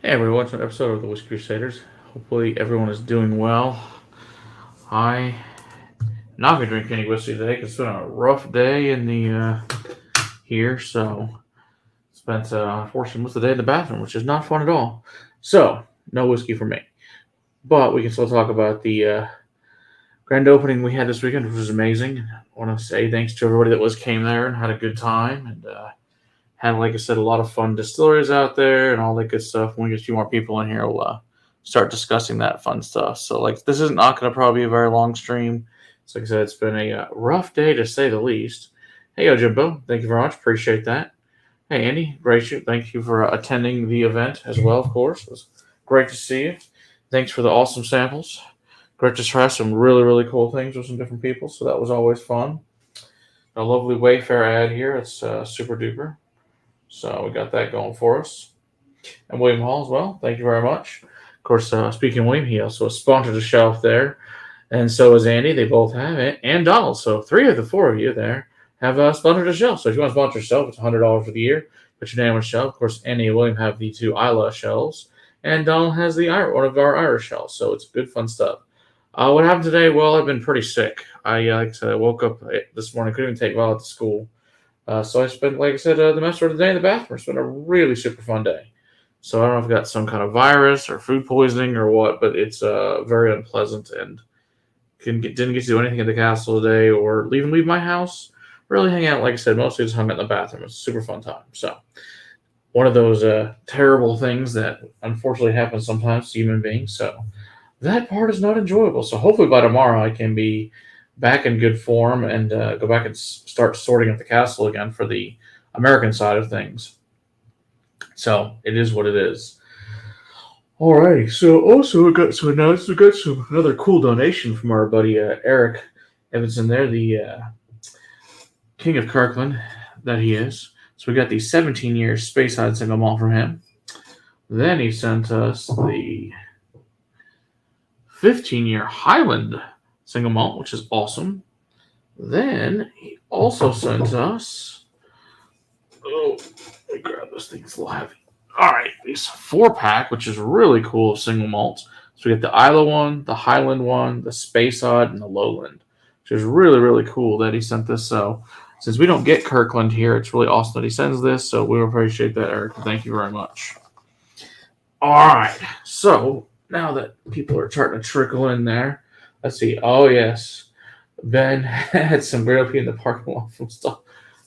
Hey everyone, welcome to an episode of the Whiskey Crusaders. Hopefully everyone is doing well. I not gonna drink any whiskey today because it's been a rough day in the here, so spent unfortunately most of the day in the bathroom, which is not fun at all. So no whiskey for me, but we can still talk about the grand opening we had this weekend, which was amazing. I want to say thanks to everybody that came there and had a good time and had, like I said, a lot of fun distilleries out there and all that good stuff. When we get a few more people in here, we'll start discussing that fun stuff. So, like, this is not going to probably be a very long stream. So, like I said, it's been a rough day to say the least. Hey, yo, Jimbo, thank you very much. Appreciate that. Hey, Andy, great. Thank you for attending the event as well, of course. It was great to see you. Thanks for the awesome samples. Great to try some really, really cool things with some different people. So, that was always fun. A lovely Wayfair ad here. It's super duper. So we got that going for us. And William Hall as well. Thank you very much. Of course, speaking of William, he also sponsored the shelf there. And so is Andy. They both have it. And Donald. So three of the four of you there have sponsored the shelf. So if you want to sponsor yourself, it's $100 for the year. Put your name on the shelf. Of course, Andy and William have the two Isla shelves. And Donald has the one of our Irish shelves. So it's good, fun stuff. What happened today? Well, I've been pretty sick. Like I said, I woke up this morning. Couldn't even take Violet to school. So I spent, like I said, the rest of the day in the bathroom. It's been a really super fun day. So I don't know if I got some kind of virus or food poisoning or what, but it's very unpleasant and didn't get to do anything at the castle today or even leave my house. Really hang out, like I said, mostly just hung out in the bathroom. It's a super fun time. So one of those terrible things that unfortunately happens sometimes to human beings. So that part is not enjoyable. So hopefully by tomorrow I can be back in good form and go back and start sorting up the castle again for the American side of things. So it is what it is. Alrighty. So also we got some another cool donation from our buddy Eric Evanson there, the King of Kirkland that he is. So we got the 17-year Speyside single malt from him. Then he sent us the 15-year Highland single malt, which is awesome. Then he also sent us. Oh, let me grab this thing. It's a little heavy. All right, this 4-pack, which is really cool, single malts. So we get the Isla one, the Highland one, the Speyside, and the Lowland, which is really, really cool that he sent this. So since we don't get Kirkland here, it's really awesome that he sends this. So we appreciate that, Eric. Thank you very much. All right, so now that people are starting to trickle in there, let's see. Oh, yes. Ben had some great in the parking lot from stuff.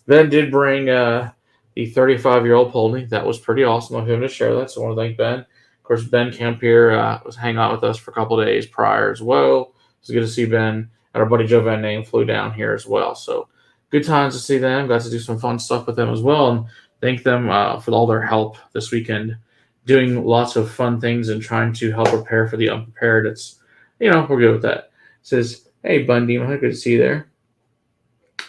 Ben did bring the 35-year-old Polney. That was pretty awesome of him to share that. So I want to thank Ben. Of course, Ben Campier was hanging out with us for a couple of days prior as well. It's good to see Ben. And our buddy Joe Van Name flew down here as well. So good times to see them. Got to do some fun stuff with them as well. And thank them for all their help this weekend. Doing lots of fun things and trying to help prepare for the unprepared. It's, we're good with that. It says, hey, Bundy, good to see you there.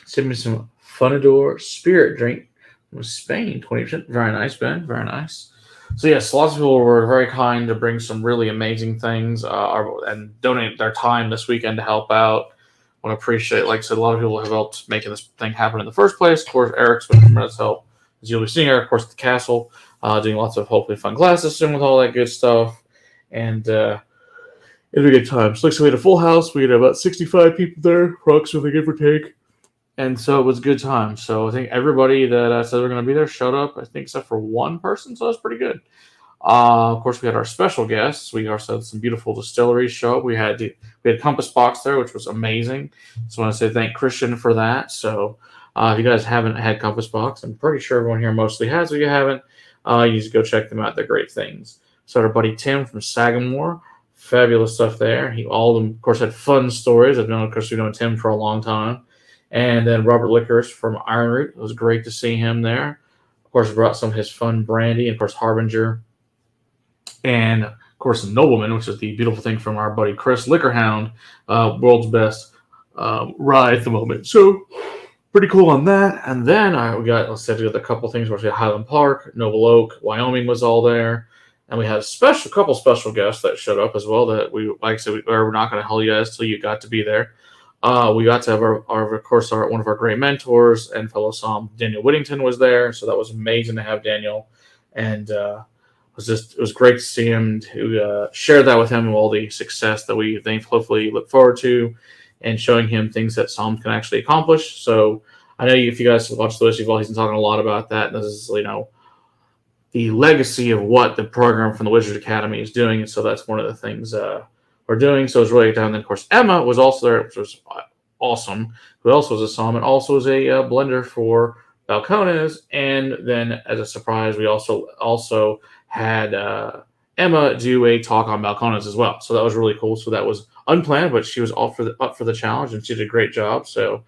Send me some Funador Spirit drink from Spain, 20%. Very nice, Ben. Very nice. So, yes, lots of people were very kind to bring some really amazing things and donate their time this weekend to help out. I want to appreciate, like I said, a lot of people have helped making this thing happen in the first place. Of course, Eric's been tremendous help. As you'll be seeing Eric, of course, at the castle, doing lots of hopefully fun classes soon with all that good stuff. And it'll be a good time. So, like I said, we had a full house. We had about 65 people there, approximately, give or take. And so it was a good time. So I think everybody that said they're going to be there showed up, I think, except for one person. So that's pretty good. Of course, we had our special guests. We also had some beautiful distilleries show up. We had Compass Box there, which was amazing. So I want to say thank Christian for that. So if you guys haven't had Compass Box, I'm pretty sure everyone here mostly has. If you haven't, you just go check them out. They're great things. So our buddy Tim from Sagamore, fabulous stuff there. All of them, of course, had fun stories. We've known Tim for a long time. And then Robert Licorice from Iron Root. It was great to see him there. Of course, brought some of his fun brandy, and of course, Harbinger. And, of course, Nobleman, which is the beautiful thing from our buddy Chris Liquorhound, world's best rye at the moment. So, pretty cool on that. And then we got a couple things. We had Highland Park, Noble Oak, Wyoming was all there. And we had a couple special guests that showed up as well that we, like I said, we're not going to tell you guys till you got to be there. We got to have one of our great mentors and fellow Psalm, Daniel Whittington, was there. So that was amazing to have Daniel. And it was great to see him to share that with him and all the success that we think hopefully look forward to, and showing him things that Psalms can actually accomplish. So I know if you guys watch the Whiskey Ball, he's been talking a lot about that. And this is the legacy of what the program from the Wizard Academy is doing, and so that's one of the things we're doing. So it's really done. And then of course Emma was also there, which was awesome. Who also was a Psalm and also was a blender for Balcones. And then as a surprise, we also had Emma do a talk on Balcones as well. So that was really cool. So that was unplanned, but she was up for the challenge, and she did a great job. So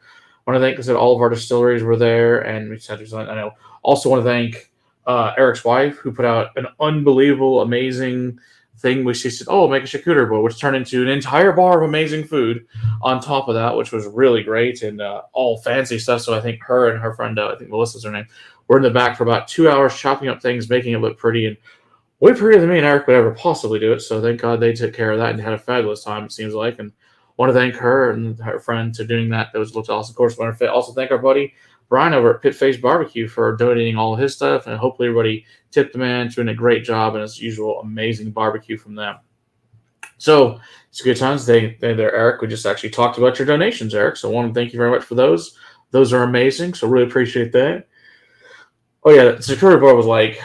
I want to thank, because all of our distilleries were there, and we said, I know. Also want to thank Eric's wife, who put out an unbelievable, amazing thing, which she said, "Oh, make a charcuterie board," which turned into an entire bar of amazing food on top of that, which was really great, and all fancy stuff. So I think her and her friend, I think Melissa's her name, were in the back for about 2 hours chopping up things, making it look pretty, and way prettier than me and Eric would ever possibly do it. So thank God they took care of that and had a fabulous time, it seems like. And want to thank her and her friend to doing that. That was looked awesome. Of course, want to also thank our buddy Brian over at Pit Face Barbecue for donating all of his stuff, and hopefully everybody tipped the man, doing a great job, and as usual, amazing barbecue from them. So it's a good times. They're there, Eric. We just actually talked about your donations, Eric. So I want to thank you very much for those. Those are amazing. So really appreciate that. Oh yeah, the security board was like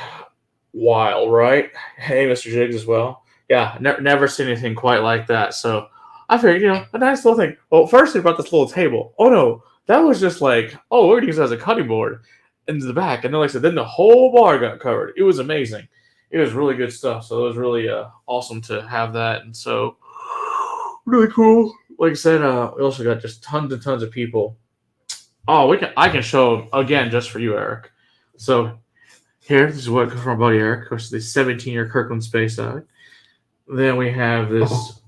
wild, right? Hey, Mr. Jiggs as well. Yeah, never seen anything quite like that. So I figured, a nice little thing. Well, firstly about this little table. Oh no, that was just like, oh, we're gonna use it as a cutting board into the back. And then, like I said, then the whole bar got covered. It was amazing. It was really good stuff. So it was really awesome to have that. And so really cool. Like I said, we also got just tons and tons of people. Oh, I can show them again just for you, Eric. So here, this is what comes from our buddy Eric. Of course, the 17-year Kirkland Space Side. Then we have this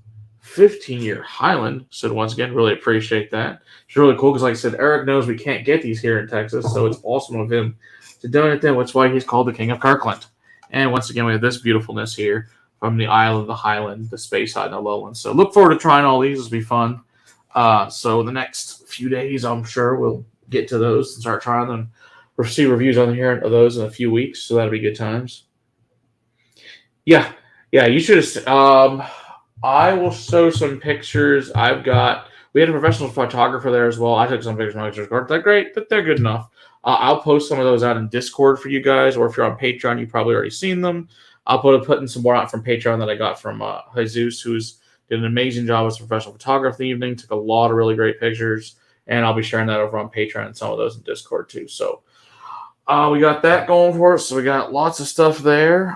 15-year Highland. So once again, really appreciate that. It's really cool because, like I said, Eric knows we can't get these here in Texas, so it's awesome of him to donate them. That's why he's called the King of Kirkland. And once again, we have this beautifulness here from the Isle of the Highland, the Space Side, and the Lowlands. So look forward to trying all these. It'll be fun. So the next few days, I'm sure we'll get to those and start trying them. We'll see reviews on here of those in a few weeks, so that'll be good times. Yeah, you should have. I will show some pictures. We had a professional photographer there as well. I took some pictures. My pictures aren't that great, but they're good enough. I'll post some of those out in Discord for you guys, or if you're on Patreon, you've probably already seen them. I'll putting some more out from Patreon that I got from Jesus, who's did an amazing job as a professional photographer the evening. Took a lot of really great pictures, and I'll be sharing that over on Patreon and some of those in Discord too. So we got that going for us. So we got lots of stuff there.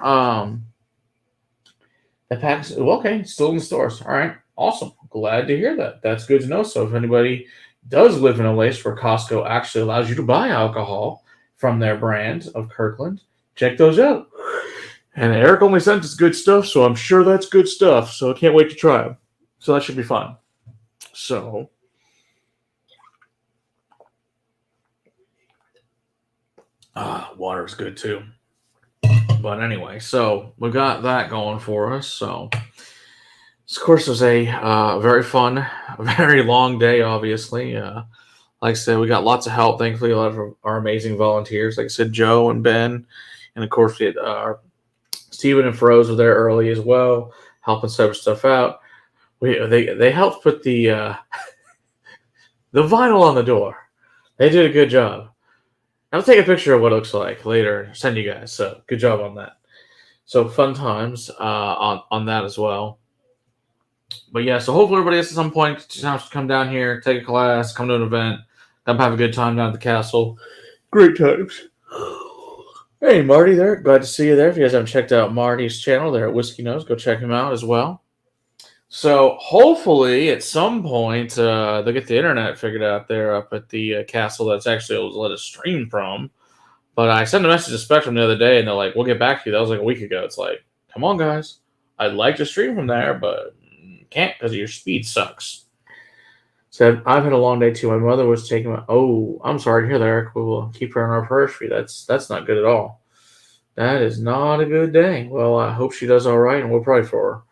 The pack's okay, still in the stores. All right, awesome. Glad to hear that. That's good to know. So if anybody does live in a place where Costco actually allows you to buy alcohol from their brand of Kirkland, check those out. And Eric only sent us good stuff, so I'm sure that's good stuff. So I can't wait to try them. So that should be fun. So water's good too. But anyway, so we got that going for us. So this course was a very fun, very long day, obviously. Like I said, we got lots of help, thankfully, a lot of our amazing volunteers. Like I said, Joe and Ben. And of course, we had Stephen and Feroz were there early as well, helping set stuff out. They helped put the the vinyl on the door. They did a good job. I'll take a picture of what it looks like later, send you guys. So good job on that. So fun times on that as well. But yeah, so hopefully everybody at some point to come down here, take a class, come to an event, come have a good time down at the castle. Great times. Hey, Marty there. Glad to see you there. If you guys haven't checked out Marty's channel there at Whiskey Nose, go check him out as well. So hopefully at some point they'll get the internet figured out there up at the castle that's actually able to let us stream from. But I sent a message to Spectrum the other day, and they're like, we'll get back to you. That was like a week ago. It's like, come on, guys. I'd like to stream from there, but can't because your speed sucks. So I've had a long day, too. My mother was taking my... Oh, I'm sorry to hear that, Eric. We will keep her in our prayers for you. That's not good at all. That is not a good day. Well, I hope she does all right, and we'll pray for her.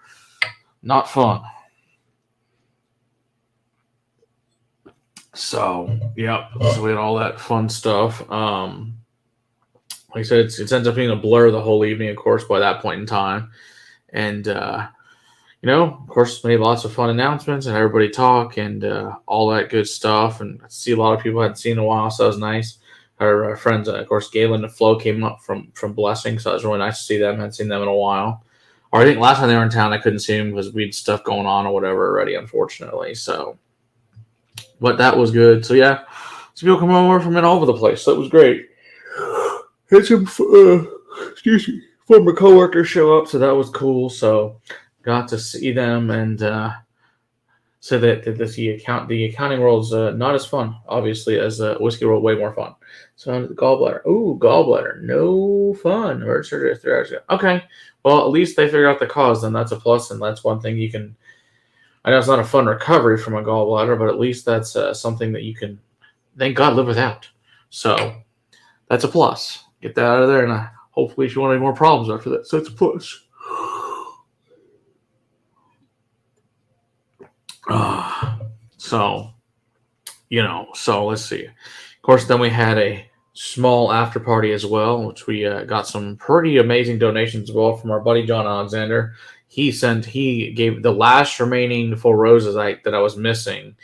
Not fun. So, yep. So we had all that fun stuff. like I said, it ends up being a blur the whole evening, of course, by that point in time. And, of course, made lots of fun announcements and everybody talk and all that good stuff. And I see a lot of people I hadn't seen in a while, so that was nice. Our friends, of course, Galen and Flo came up from Blessing, so it was really nice to see them. I hadn't seen them in a while. Or I think last time they were in town, I couldn't see them because we had stuff going on or whatever already, unfortunately. So, but that was good. So, yeah, some people come over from all over the place. So it was great. Had some, former coworkers show up, so that was cool. So, got to see them and so that the accounting world's not as fun, obviously, as whiskey world. Way more fun. So the gallbladder. Ooh, gallbladder. No fun. Emergency surgery 3 hours ago. Okay. Well, at least they figured out the cause. Then that's a plus, and that's one thing you can. I know it's not a fun recovery from a gallbladder, but at least that's something that you can, thank God, live without. So that's a plus. Get that out of there, and hopefully she won't have any more problems after that. So it's a plus. So let's see. Of course, then we had a small after party as well, which we got some pretty amazing donations as well from our buddy John Alexander. He gave the last remaining Four Roses that I was missing.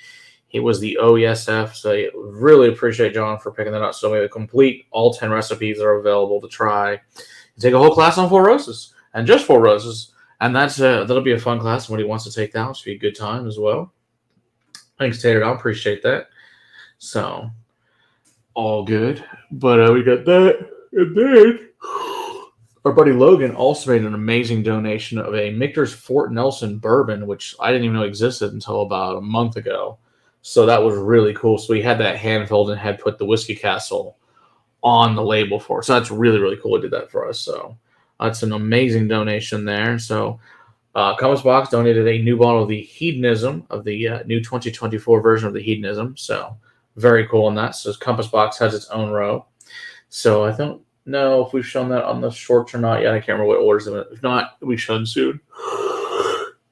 It was the OESF, so I really appreciate John for picking that up. So we have complete all 10 recipes that are available to try. Take a whole class on Four Roses and just Four Roses, and that'll be a fun class. Somebody wants to take that, which will be a good time as well. Thanks, Tater. I appreciate that. So all good, but we got that, and then our buddy Logan also made an amazing donation of a Michter's Fort Nelson bourbon, which I didn't even know existed until about a month ago. So that was really cool. So we had that hand filled and had put the Whiskey Castle on the label for us. So that's really, really cool. He did that for us. So that's an amazing donation there. So Compass Box donated a new bottle of the Hedonism, of the new 2024 version of the Hedonism. So very cool on that. So Compass Box has its own row. So I don't know if we've shown that on the shorts or not yet. I can't remember what orders of it. If not, we should soon.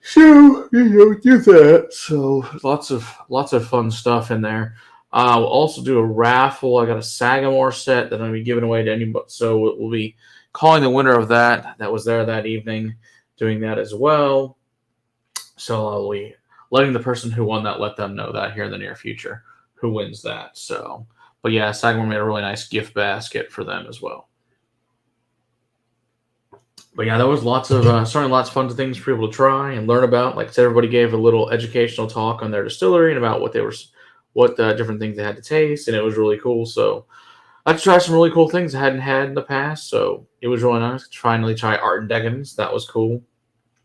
So do that. So lots of fun stuff in there. We'll also do a raffle. I got a Sagamore set that I'm going to be giving away to anybody. So we'll be calling the winner of that was there that evening, doing that as well. So I'll be letting the person who won that, let them know that here in the near future who wins that. So, but yeah, Sagamore made a really nice gift basket for them as well. But yeah, there was certainly lots of fun things for people to try and learn about. Like I said, everybody gave a little educational talk on their distillery and about what different things they had to taste, and it was really cool. So I got to try some really cool things I hadn't had in the past. So it was really nice to finally try Art and Decadence. That was cool.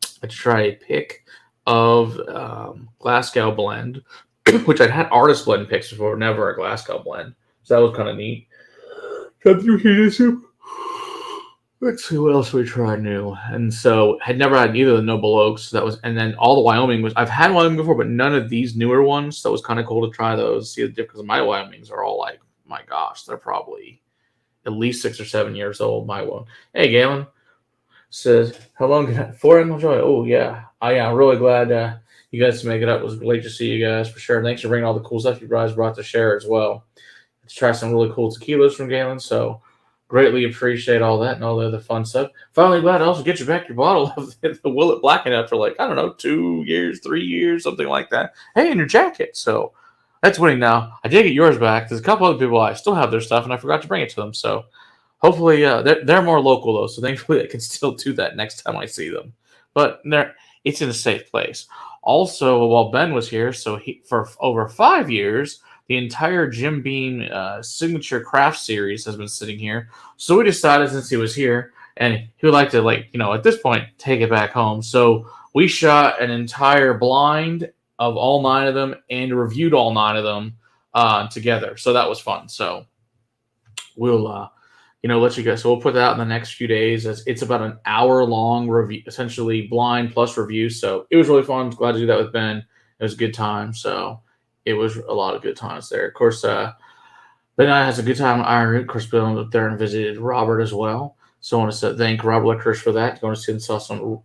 I had to try a pick of Glasgow blend, which I'd had artist blend picks before, never a Glasgow blend. So that was kind of neat. Let's see what else we tried new. And so had never had either of the Noble Oaks. And then all the Wyoming I've had Wyoming before, but none of these newer ones. So it was kind of cool to try those, see the difference. Because my Wyomings are all like, my gosh, they're probably at least 6 or 7 years old. My one. Hey, Galen says, how long? 4 Animal Joy. Oh, yeah. I'm really glad you guys make it up. It was great to see you guys for sure. Thanks for bringing all the cool stuff you guys brought to share as well. Let's try some really cool tequilas from Galen. So greatly appreciate all that and all the other fun stuff. Finally glad to also get you back your bottle of the Willet Blackened after 2 years, 3 years, something like that. Hey, in your jacket. So that's winning now. I did get yours back. There's a couple other people I still have their stuff and I forgot to bring it to them. So hopefully they're more local though. So thankfully I can still do that next time I see them. But it's in a safe place. Also, while Ben was here, so for over 5 years, the entire Jim Beam signature craft series has been sitting here. So we decided since he was here and he would like to at this point, take it back home. So we shot an entire blind of all 9 of them and reviewed all 9 of them together. So that was fun. So we'll, let you guys. So we'll put that out in the next few days. It's about an hour-long review, essentially blind plus review. So it was really fun. I'm glad to do that with Ben. It was a good time. So it was a lot of good times there. Of course, Ben and I had a good time at Iron Root. Of course, Bill went up there and visited Robert as well. So I want to thank Robert Licorice for that. Going to see and saw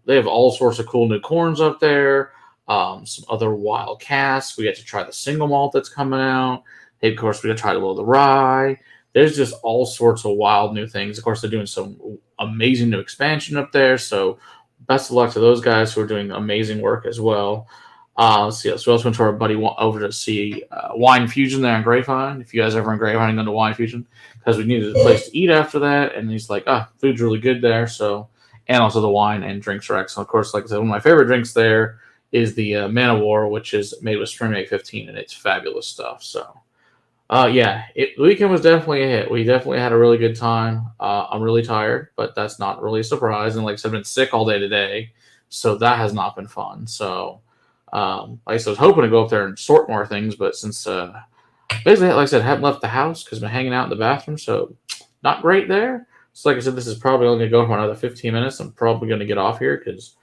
they have all sorts of cool new corns up there. Some other wild casks. We got to try the single malt that's coming out. Of course, we got to try a little of the rye. there's just all sorts of wild new things. Of course, they're doing some amazing new expansion up there. So best of luck to those guys who are doing amazing work as well. Let's see. So we also went to our buddy over to see Wine Fusion there in Grapevine. If you guys ever in Grapevine, go to Wine Fusion because we needed a place to eat after that. And he's like, food's really good there. So, and also the wine and drinks are excellent. Of course, like I said, one of my favorite drinks there is the Man of War, which is made with Spring 15, and it's fabulous stuff. So, the weekend was definitely a hit. We definitely had a really good time. I'm really tired, but that's not really a surprise. And like I said, I've been sick all day today, so that has not been fun. So, like I said, I was hoping to go up there and sort more things, but since basically, like I said, I haven't left the house because I've been hanging out in the bathroom, so not great there. So, like I said, this is probably only going to go for another 15 minutes. I'm probably going to get off here because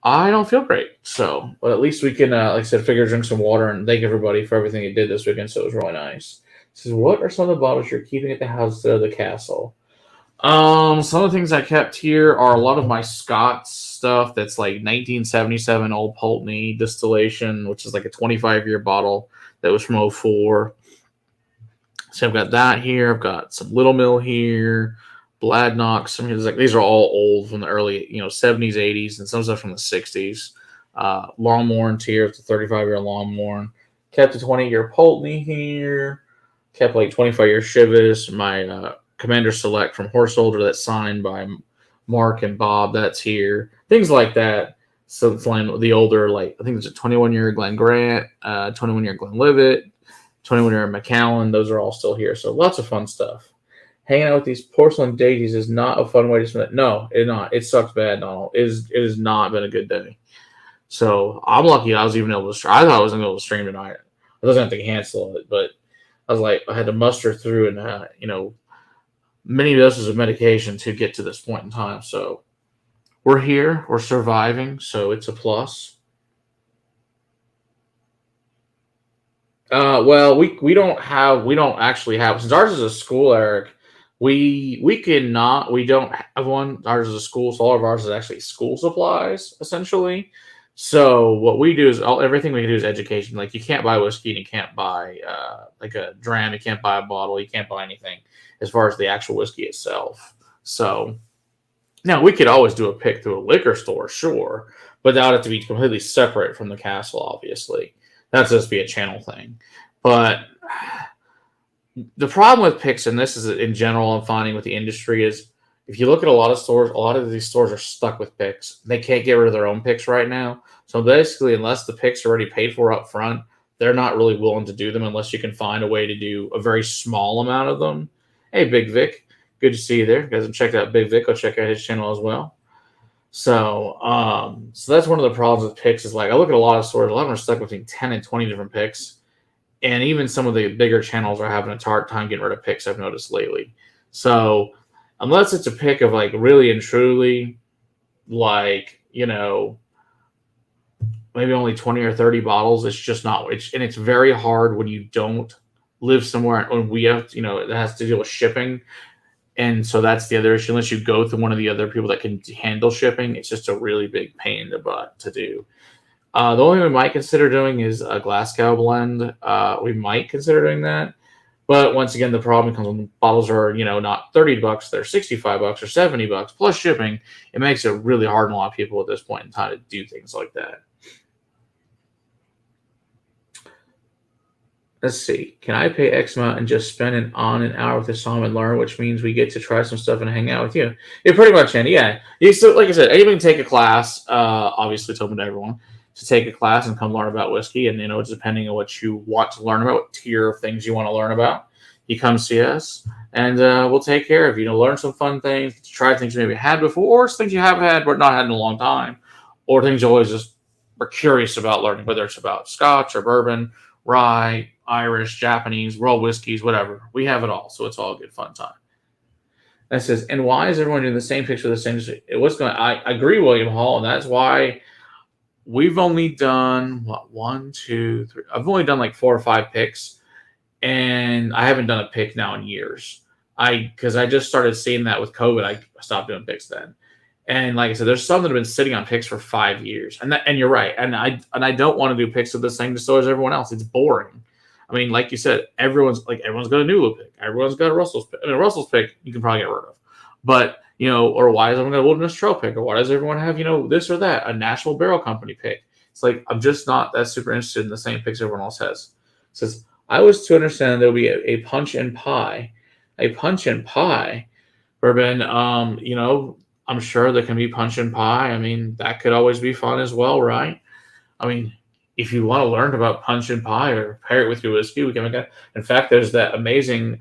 I don't feel great. So, but at least we can, like I said, drink some water and thank everybody for everything you did this weekend. So it was really nice. This is what are some of the bottles you're keeping at the house instead of the castle? Some of the things I kept here are a lot of my Scott stuff that's like 1977 Old Pulteney distillation, which is like a 25-year bottle that was from '04. So I've got that here. I've got some Little Mill here, Bladnock. Some these are all old from the early 70s, 80s, and some stuff from the 60s. Longmorn here, it's a 35-year Longmorn. Kept a 20-year Pulteney here. Kept like 25-year Chivas. My Commander Select from Horse Soldier that's signed by Mark and Bob. That's here. Things like that. So the older, like I think there's a 21-year Glen Grant, 21-year Glenlivet, 21-year Macallan. Those are all still here. So lots of fun stuff. Hanging out with these porcelain dainties is not a fun way to spend it. No, it's not. It sucks bad, Donald. It has not been a good day. So I'm lucky I was even able to stream. I thought I wasn't able to stream tonight. I wasn't going to cancel it, but I was like, I had to muster through and, many doses of medication to get to this point in time. So we're here. We're surviving. So it's a plus. Well, we don't actually have, since ours is a school, Eric. We don't have one. Ours is a school, so all of ours is actually school supplies, essentially. So what we do is everything we can do is education. Like you can't buy whiskey, and you can't buy like a dram, you can't buy a bottle, you can't buy anything as far as the actual whiskey itself. So now we could always do a pick through a liquor store, sure, but that would have to be completely separate from the castle, obviously. That's just be a channel thing. But the problem with picks, and this is in general I'm finding with the industry, is if you look at a lot of stores, a lot of these stores are stuck with picks. They can't get rid of their own picks right now. So basically, unless the picks are already paid for up front, they're not really willing to do them unless you can find a way to do a very small amount of them. Hey, Big Vic. Good to see you there. You guys have checked out Big Vic. Go check out his channel as well. So that's one of the problems with picks is like I look at a lot of stores, a lot of them are stuck between 10 and 20 different picks. And even some of the bigger channels are having a hard time getting rid of picks, I've noticed lately. So unless it's a pick of like really and truly like, maybe only 20 or 30 bottles, it's just not, and it's very hard when you don't live somewhere and we have, it has to deal with shipping. And so that's the other issue. Unless you go through one of the other people that can handle shipping, it's just a really big pain in the butt to do. The only thing we might consider doing is a Glasgow blend. We might consider doing that. But once again, the problem comes when bottles are, not $30, they're $65 or $70 plus shipping. It makes it really hard on a lot of people at this point in time to do things like that. Let's see. Can I pay X amount and just spend an hour with the song and learn, which means we get to try some stuff and hang out with you? Yeah, pretty much, Andy. Yeah. So, like I said, anybody can take a class. Obviously, it's open to everyone to take a class and come learn about whiskey. And, it's depending on what you want to learn about, what tier of things you want to learn about. You come see us, and we'll take care of you. Learn some fun things, try things you maybe had before, or things you have had but not had in a long time, or things you always just are curious about learning, whether it's about Scotch or bourbon, rye, Irish, Japanese, world whiskeys, whatever. We have it all, so it's all a good fun time. That says, and why is everyone doing the same picks for the same? I agree, William Hall, and that's why we've only done one, two, three. I've only done like 4 or 5 picks, and I haven't done a pick now in years. Because I just started seeing that with COVID. I stopped doing picks then. And like I said, there's some that have been sitting on picks for 5 years, and you're right. And I don't want to do picks of the same store as everyone else. It's boring. I mean, like you said, everyone's got a Newell pick. Everyone's got a Russell's pick. I mean, Russell's pick you can probably get rid of. But, or why does everyone got a Wilderness Trail pick? Or why does everyone have, this or that, a National Barrel Company pick? It's like, I'm just not that super interested in the same picks everyone else has. It says, I was to understand there will be a punch and pie. A punch and pie bourbon. I'm sure there can be punch and pie. I mean, that could always be fun as well, right? I mean, if you want to learn about punch and pie or pair it with your whiskey, we can make it. In fact, there's that amazing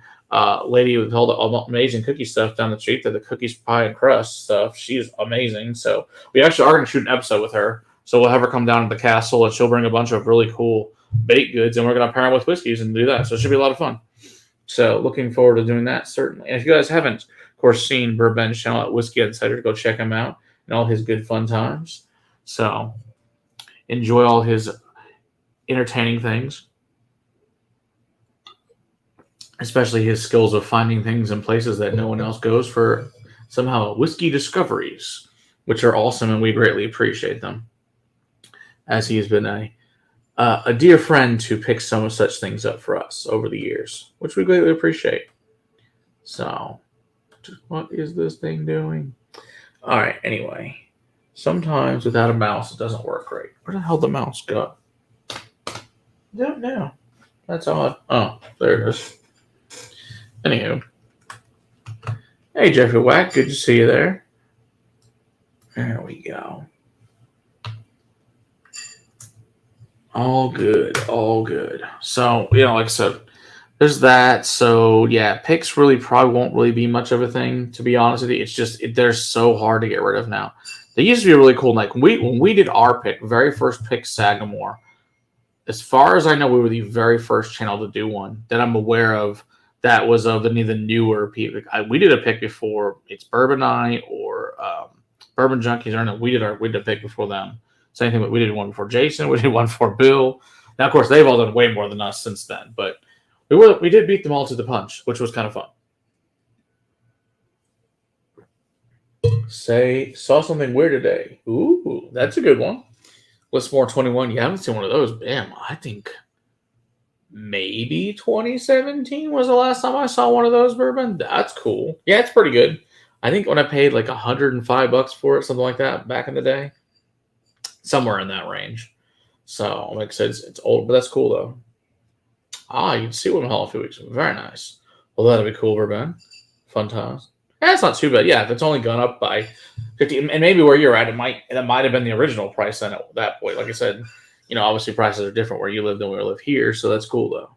lady with all the amazing cookie stuff down the street, the cookies, pie, and crust stuff. She's amazing. So we actually are going to shoot an episode with her. So we'll have her come down to the castle, and she'll bring a bunch of really cool baked goods, and we're going to pair them with whiskeys and do that. So it should be a lot of fun. So looking forward to doing that, certainly. And if you guys haven't, of course, seen Bourbon's channel at Whiskey Insider, go check him out and all his good fun times. So enjoy all his entertaining things, especially his skills of finding things in places that no one else goes for somehow whiskey discoveries, which are awesome, and we greatly appreciate them, as he has been a dear friend to pick some of such things up for us over the years, which we greatly appreciate. So, what is this thing doing? All right, anyway. Sometimes without a mouse, it doesn't work great. Where the hell did the mouse go? Don't know. That's odd. Oh, there it is. Anywho. Hey, Jeffrey Wack. Good to see you there. There we go. All good. All good. So, like I said, there's that. So, yeah, picks really probably won't really be much of a thing, to be honest with you. It's just, they're so hard to get rid of now. They used to be really cool. Like, when we did our pick, very first pick, Sagamore, as far as I know, we were the very first channel to do one that I'm aware of that was of any of the newer people. We did a pick before It's Bourbon Night or Bourbon Junkies. Or no, we did a pick before them. Same thing. We did one before Jason. We did one before Bill. Now, of course, they've all done way more than us since then. But we did beat them all to the punch, which was kind of fun. Saw something weird today. Ooh, that's a good one. Listmore 21. You haven't seen one of those. Damn, I think maybe 2017 was the last time I saw one of those bourbon. That's cool. Yeah, it's pretty good. I think when I paid like $105 for it, something like that back in the day, somewhere in that range. So, like I said, it's old, but that's cool though. You can see one in the hall in a few weeks. Very nice. Well, that'll be cool, bourbon. Fun times. Yeah, it's not too bad. Yeah, if it's only gone up by 50, and maybe where you're at, that might have been the original price then at that point. Like I said, obviously prices are different where you live than where we live here, so that's cool though.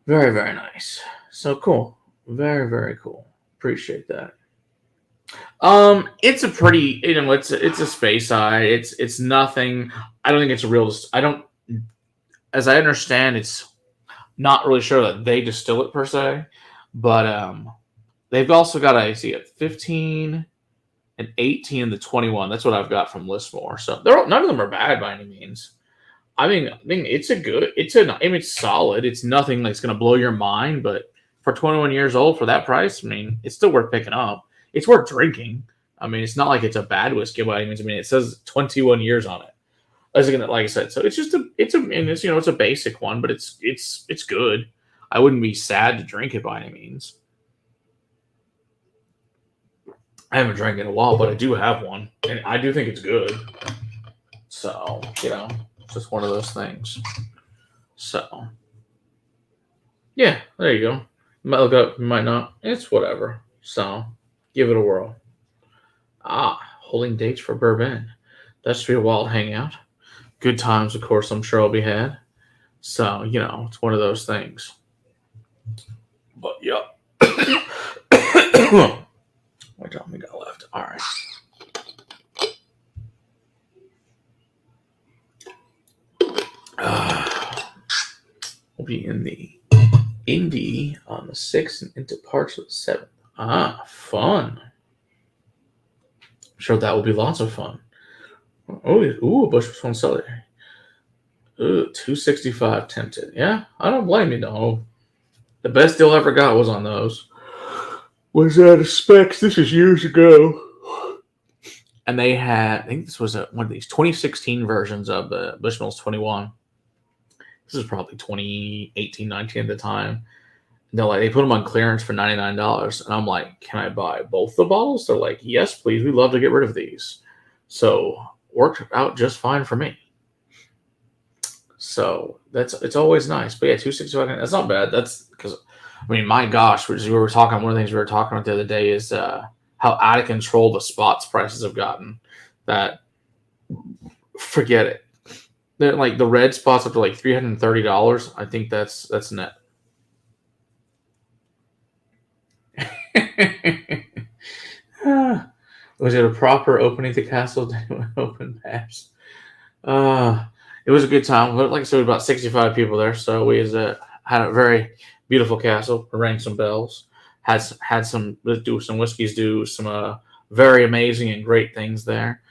Very, very nice. So cool. Very, very cool. Appreciate that. It's a pretty, it's a space side. It's nothing. I don't think it's a real. As I understand, it's not really sure that they distill it per se, but they've also got a 15, an 18, and the 21. That's what I've got from Listmore. So none of them are bad by any means. I mean, it's solid. It's nothing that's going to blow your mind, but for 21 years old, for that price, I mean, it's still worth picking up. It's worth drinking. I mean, it's not like it's a bad whiskey by any means. I mean, it says 21 years on it. Like I said, so it's a basic one, but it's good. I wouldn't be sad to drink it by any means. I haven't drank it in a while, but I do have one, and I do think it's good. So, it's just one of those things. So, yeah, there you go. You might look up, you might not. It's whatever. So, give it a whirl. Holding dates for bourbon. That should be a wild hangout. Good times, of course, I'm sure will be had. So, it's one of those things. But, yeah. What time we got left? All right. We'll be in the Indy on the 6th and into parts of the 7th. Fun. I'm sure that will be lots of fun. A Bushman's One Cellar. $265 tempted. Yeah, I don't blame you, no. The best deal I ever got was on those. Was out of specs. This is years ago. And they had, I think this was one of these 2016 versions of the Bushmills 21. This is probably 2018, 19 at the time. They're like, they put them on clearance for $99. And I'm like, can I buy both the bottles? They're like, yes, please. We'd love to get rid of these. So worked out just fine for me. So it's always nice. But yeah, 265. That's not bad. That's because I mean, my gosh, we were talking. One of the things we were talking about the other day is how out of control the spots prices have gotten. That forget it. They're like the red spots up to like $330. I think that's net. Was it a proper opening to Castle Open Pass? Uh, it was a good time. Like I said, about 65 people there. So we had a very beautiful castle. Rang some bells. Had some do some whiskeys. Do some very amazing and great things there.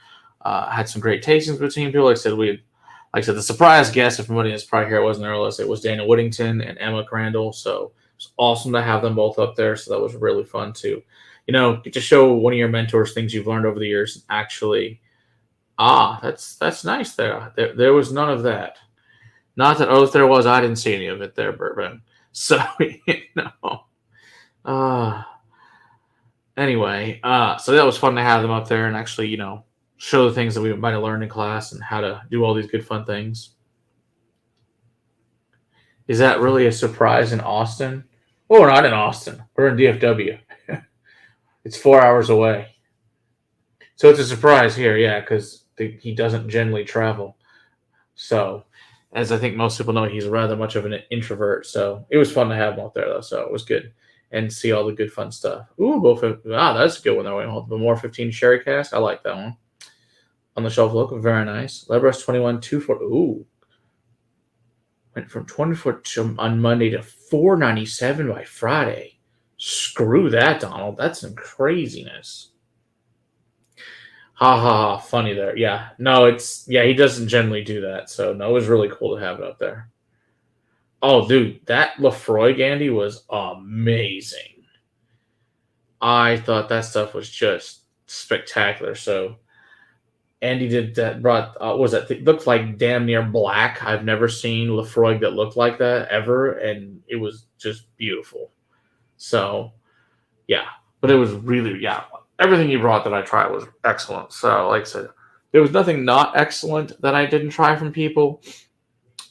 Had some great tastings between people. Like I said, the surprise guest, if somebody is probably here, it wasn't earlier. It was Daniel Whittington and Emma Crandall. So it's awesome to have them both up there. So that was really fun too. Get to show one of your mentors things you've learned over the years. Actually, that's nice. There was none of that. Not that if there was, I didn't see any of it there, Bourbon. So know. Uh, anyway, so that was fun to have them up there and actually show the things that we might have learned in class and how to do all these good fun things. Is that really a surprise in Austin? Oh, we're not in Austin. We're in DFW. It's 4 hours away. So it's a surprise here, yeah, because he doesn't generally travel. So, as I think most people know, he's rather much of an introvert. So it was fun to have him out there, though. So it was good and see all the good fun stuff. Ooh, that's a good one. The more 15 Sherry Cask. I like that one. On the shelf look, very nice. Lebras 21, 240. Ooh. Went from 24 on Monday to 497 by Friday. Screw that, Donald. That's some craziness. Ha ha ha. Funny there. Yeah. No, he doesn't generally do that. So, no, it was really cool to have it up there. Oh, dude, that Lefroy Gandy was amazing. I thought that stuff was just spectacular. So, Andy did that. Looked like damn near black. I've never seen Lefroy that looked like that ever, and it was just beautiful. So, yeah, but it was really everything you brought that I tried was excellent. So, like I said, there was nothing not excellent that I didn't try from people.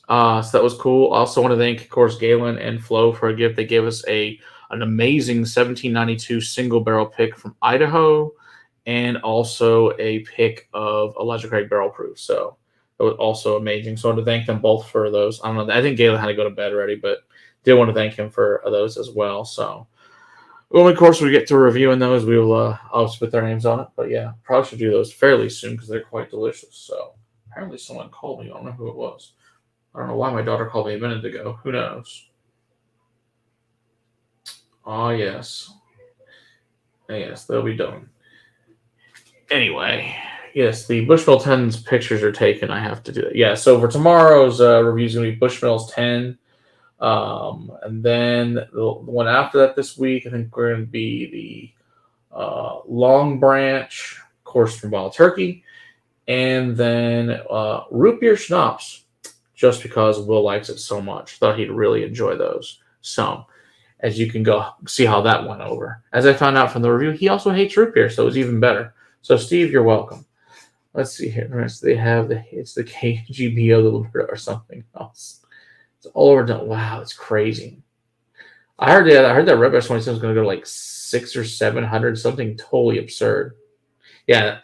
So that was cool. I also want to thank, of course, Galen and Flo for a gift. They gave us an amazing 1792 single barrel pick from Idaho, and also a pick of Elijah Craig barrel proof. So it was also amazing. So I want to thank them both for those. I don't know. I think Galen had to go to bed already, but did want to thank him for those as well. So when, of course, we get to reviewing those, we will I'll put their names on it. But yeah, probably should do those fairly soon because they're quite delicious. So apparently someone called me. I don't know who it was. I don't know why my daughter called me a minute ago. Who knows? Oh, yes. Yes, they'll be done. Anyway, yes, the Bushmill 10's pictures are taken. I have to do it. Yeah, so for tomorrow's review is going to be Bushmill's 10. And then the one after that this week, I think we're going to be the Long Branch, of course, from Wild Turkey. And then Root Beer Schnapps, just because Will likes it so much. Thought he'd really enjoy those. So, as you can go see how that went over. As I found out from the review, he also hates root beer, so it was even better. So, Steve, you're welcome. Let's see here. They have it's the KGB a little bit or something else. It's all over done. Wow, it's crazy. I heard that Red Bass 27 is going to go to like 600 or 700, something totally absurd. Yeah.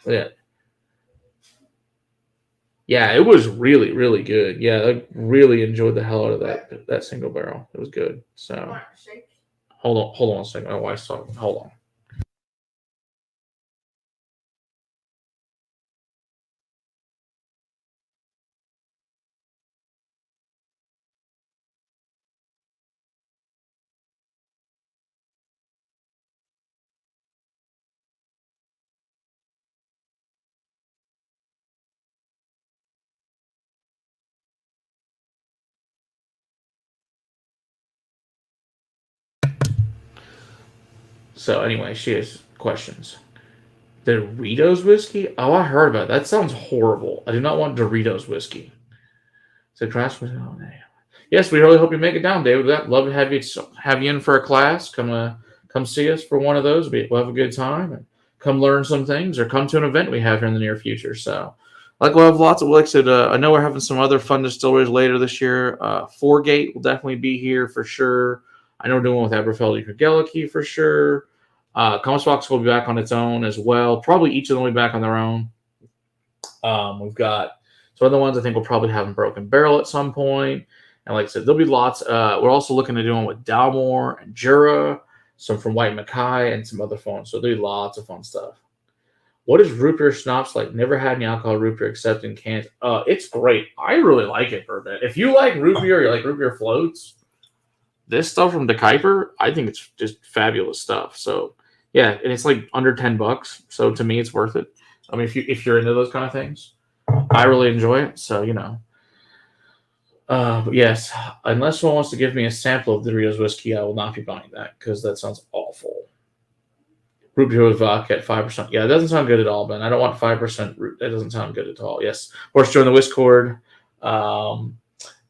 Yeah, it was really, really good. Yeah, I really enjoyed the hell out of that single barrel. It was good. So hold on a second. My wife's talking. Hold on. So anyway, she has questions. Doritos whiskey? Oh, I heard about it. That sounds horrible. I do not want Doritos whiskey. So crash. Oh, yes, we really hope you make it down, David. That love to have you in for a class. Come see us for one of those. We'll have a good time and come learn some things, or come to an event we have here in the near future. So, like we'll have lots of, like I said, I know we're having some other fun distilleries later this year. Four-Gate will definitely be here for sure. I know we're doing one with Aberfeldy Kergeliki for sure. Compass Box will be back on its own as well. Probably each of them will be back on their own. We've got some other ones I think we'll probably have in Broken Barrel at some point. And like I said, there'll be lots. We're also looking to do one with Dalmore and Jura, some from White Mackay, and some other fun. So there'll be lots of fun stuff. What is root beer schnapps like? Never had any alcohol root beer except in cans. It's great. I really like it, bourbon. If you like root beer, you like root beer floats, this stuff from De Kuyper, I think it's just fabulous stuff. So yeah, and it's like under $10. So to me, it's worth it. I mean, if you're into those kind of things, I really enjoy it. So but yes, unless someone wants to give me a sample of the Doritos whiskey, I will not be buying that because that sounds awful. Root beer with vodka at 5%. Yeah, it doesn't sound good at all, Ben. I don't want 5% root. That doesn't sound good at all. Yes, of course, join the Discord.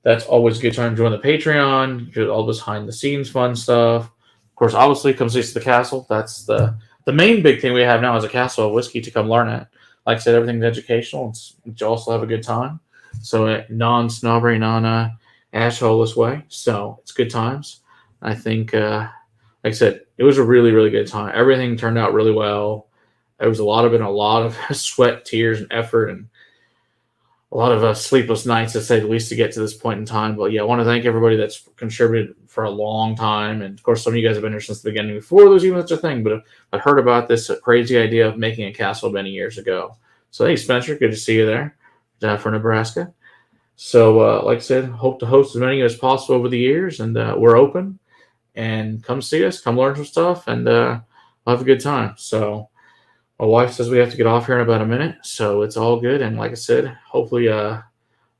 That's always a good time. Join the Patreon. You get all this behind the scenes fun stuff. Of course, obviously, come see us at the castle. That's the main big thing we have now is a castle of whiskey to come learn at. Like I said, everything's educational. You also have a good time. So non-snobbery, non-assholeless way. So it's good times. I think, like I said, it was a really, really good time. Everything turned out really well. There was a lot of sweat, tears, and effort, and a lot of sleepless nights, to say the least, to get to this point in time. But yeah, I want to thank everybody that's contributed for a long time. And of course, some of you guys have been here since the beginning, before there was even such a thing. But I heard about this crazy idea of making a castle many years ago. So hey, Spencer, good to see you there for Nebraska. So like I said, hope to host as many as possible over the years. And we're open. And come see us, come learn some stuff, and we'll have a good time. So my wife says we have to get off here in about a minute, so it's all good. And like I said, hopefully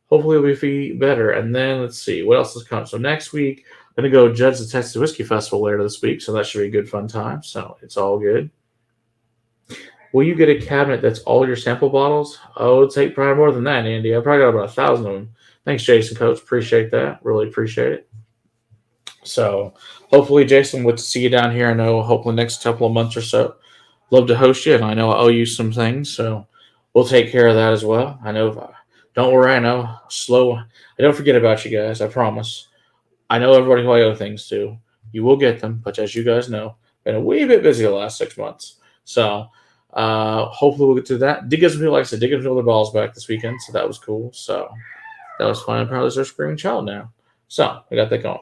we'll be better. And then let's see what else is coming. So next week, I'm gonna go judge the Texas Whiskey Festival later this week, so that should be a good fun time. So it's all good. Will you get a cabinet that's all your sample bottles? Oh, it'll take probably more than that, Andy. I probably got about 1,000 of them. Thanks, Jason Coates. Appreciate that. Really appreciate it. So hopefully, Jason, we'll see you down here. I know hopefully next couple of months or so. Love to host you, and I know I owe you some things, so we'll take care of that as well. I know. Don't worry. I know. Slow. I don't forget about you guys. I promise. I know everybody who I owe things to. You will get them, but as you guys know, been a wee bit busy the last 6 months. So hopefully we'll get to that. Did get some people, like I said, did get some other balls back this weekend, so that was cool. So that was fun. Apparently, there's a screaming child now. So we got that going.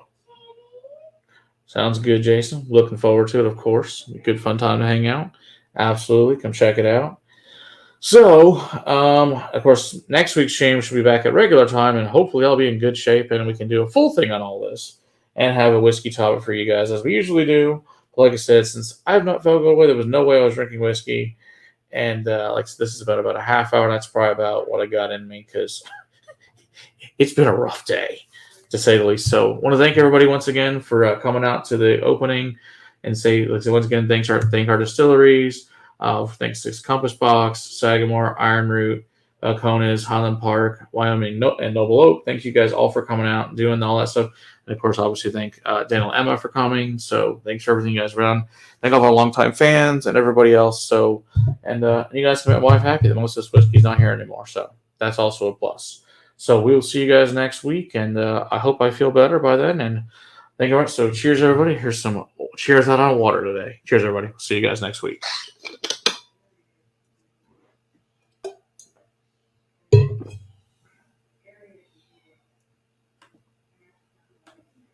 Sounds good, Jason. Looking forward to it, of course. Good fun time to hang out. Absolutely. Come check it out. So, of course, next week's stream should be back at regular time, and hopefully I'll be in good shape and we can do a full thing on all this and have a whiskey topic for you guys as we usually do. But like I said, since I have not felt good away, there was no way I was drinking whiskey. And like this is about a half hour, and that's probably about what I got in me because it's been a rough day, to say the least. So I want to thank everybody once again for coming out to the opening and say, once again, thank our distilleries. Thanks to Compass Box, Sagamore, Iron Root, Konas, Highland Park, Wyoming, and Noble Oak. Thank you guys all for coming out and doing all that stuff. And of course, obviously, thank Daniel and Emma for coming. So thanks for everything you guys around. Thank all of our longtime fans and everybody else. So, and you guys can make my wife happy that most of this whiskey's not here anymore. So that's also a plus. So we will see you guys next week, and I hope I feel better by then. And thank you very much. So cheers, everybody. Here's some cheers out on water today. Cheers, everybody. See you guys next week.